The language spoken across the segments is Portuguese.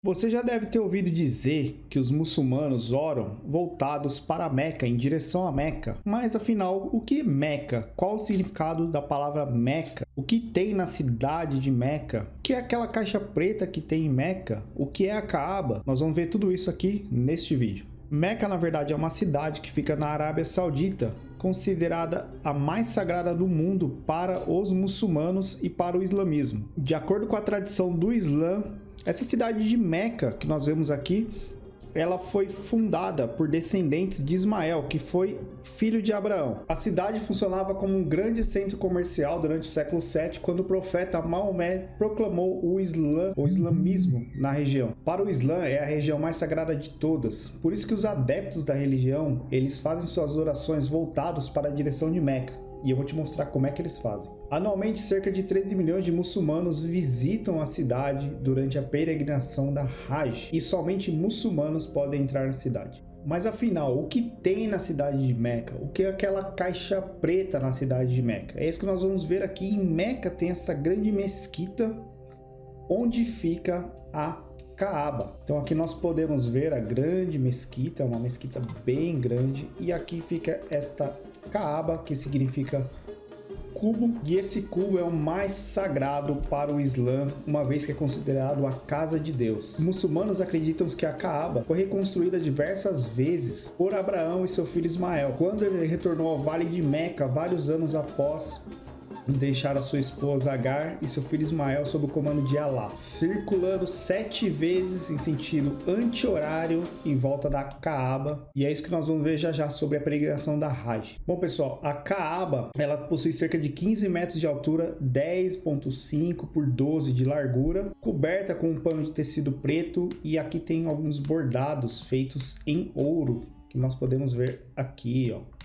Você já deve ter ouvido dizer que os muçulmanos oram voltados para Meca, em direção a Meca. Mas afinal, o que é Meca? Qual o significado da palavra Meca? O que tem na cidade de Meca? O que é aquela caixa preta que tem em Meca? O que é a Caaba? Nós vamos ver tudo isso aqui neste vídeo. Meca, na verdade, é uma cidade que fica na Arábia Saudita, considerada a mais sagrada do mundo para os muçulmanos e para o islamismo. De acordo com a tradição do Islã, essa cidade de Meca que nós vemos aqui, ela foi fundada por descendentes de Ismael, que foi filho de Abraão. A cidade funcionava como um grande centro comercial durante o século VII, quando o profeta Maomé proclamou o islamismo na região. Para o Islã, é a região mais sagrada de todas. Por isso que os adeptos da religião, eles fazem suas orações voltados para a direção de Meca. E eu vou te mostrar como é que eles fazem. Anualmente, cerca de 13 milhões de muçulmanos visitam a cidade durante a peregrinação da Hajj, e somente muçulmanos podem entrar na cidade. Mas afinal, o que tem na cidade de Meca? O que é aquela caixa preta na cidade de Meca? É isso que nós vamos ver aqui. Em Meca tem essa grande mesquita onde fica a Caaba. Então aqui nós podemos ver a grande mesquita, uma mesquita bem grande, e aqui fica esta Caaba, que significa cubo, e esse cubo é o mais sagrado para o Islã, uma vez que é considerado a casa de Deus. Os muçulmanos acreditam que a Caaba foi reconstruída diversas vezes por Abraão e seu filho Ismael, quando ele retornou ao Vale de Meca vários anos após deixar a sua esposa Agar e seu filho Ismael sob o comando de Alá, circulando 7 vezes em sentido anti-horário em volta da Caaba. E é isso que nós vamos ver já já sobre a peregrinação da Hajj. Bom pessoal, a Caaba, ela possui cerca de 15 metros de altura, 10,5 por 12 de largura, coberta com um pano de tecido preto, e aqui tem alguns bordados feitos em ouro que nós podemos ver aqui, ó.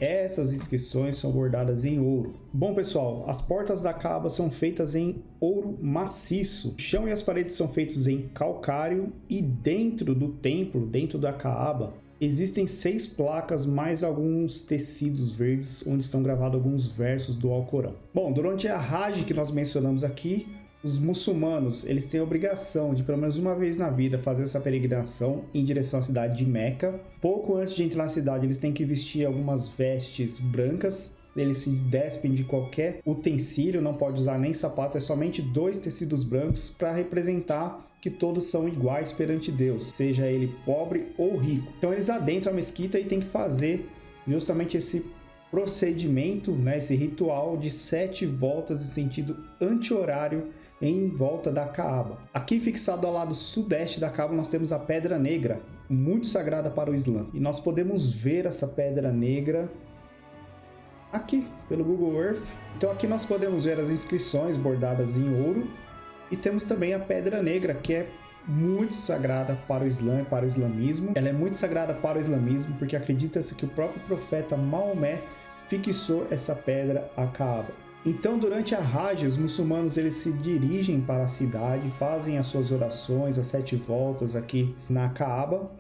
Essas inscrições são bordadas em ouro. Bom pessoal, as portas da Caaba são feitas em ouro maciço. O chão e as paredes são feitos em calcário, e dentro do templo, dentro da Caaba, existem 6 placas mais alguns tecidos verdes onde estão gravados alguns versos do Alcorão. Bom, durante a Hajj que nós mencionamos aqui, os muçulmanos, eles têm a obrigação de pelo menos uma vez na vida fazer essa peregrinação em direção à cidade de Meca. Pouco antes de entrar na cidade, eles têm que vestir algumas vestes brancas. Eles se despem de qualquer utensílio, não pode usar nem sapato, é somente 2 tecidos brancos para representar que todos são iguais perante Deus, seja ele pobre ou rico. Então eles adentram a mesquita e têm que fazer justamente esse procedimento, né, esse ritual de 7 voltas em sentido anti-horário em volta da Caaba. Aqui fixado ao lado sudeste da Caaba nós temos a Pedra Negra, muito sagrada para o Islã. E nós podemos ver essa Pedra Negra aqui pelo Google Earth. Então aqui nós podemos ver as inscrições bordadas em ouro, e temos também a Pedra Negra, que é muito sagrada para o Islã e para o islamismo. Ela é muito sagrada para o islamismo porque acredita-se que o próprio profeta Maomé fixou essa pedra à Caaba. Então, durante a Hajj, os muçulmanos eles se dirigem para a cidade, fazem as suas orações, as 7 voltas aqui na Caaba.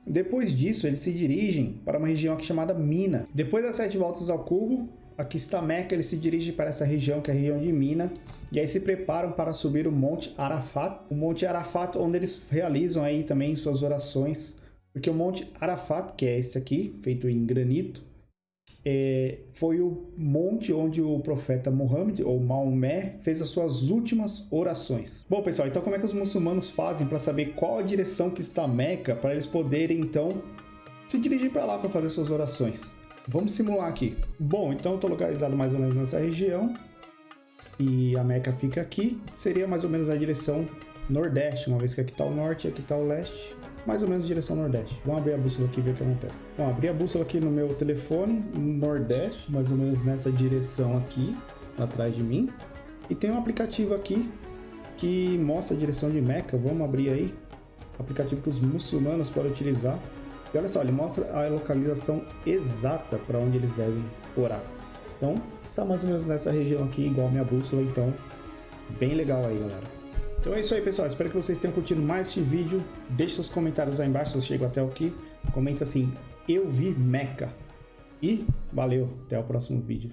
Depois disso, eles se dirigem para uma região aqui chamada Mina. Depois das 7 voltas ao cubo, aqui está Meca, eles se dirigem para essa região, que é a região de Mina, e aí se preparam para subir o Monte Arafat. O Monte Arafat, onde eles realizam aí também suas orações, porque o Monte Arafat, que é esse aqui, feito em granito, foi o monte onde o profeta Muhammad, ou Maomé, fez as suas últimas orações. Bom pessoal, então como é que os muçulmanos fazem para saber qual a direção que está Meca, para eles poderem então se dirigir para lá para fazer suas orações? Vamos simular aqui. Bom, então eu estou localizado mais ou menos nessa região, e a Meca fica aqui, seria mais ou menos a direção nordeste, uma vez que aqui está o norte e aqui está o leste, mais ou menos direção nordeste. Vamos abrir a bússola aqui e ver o que acontece. Então, abri a bússola aqui no meu telefone, nordeste, mais ou menos nessa direção aqui, atrás de mim. E tem um aplicativo aqui que mostra a direção de Meca. Vamos abrir aí. Aplicativo que os muçulmanos podem utilizar. E olha só, ele mostra a localização exata para onde eles devem orar. Então, tá mais ou menos nessa região aqui, igual a minha bússola. Então, bem legal aí, galera. Então é isso aí, pessoal. Espero que vocês tenham curtido mais este vídeo. Deixe seus comentários aí embaixo se você chegou até aqui. Comenta assim, eu vi Meca. E valeu, até o próximo vídeo.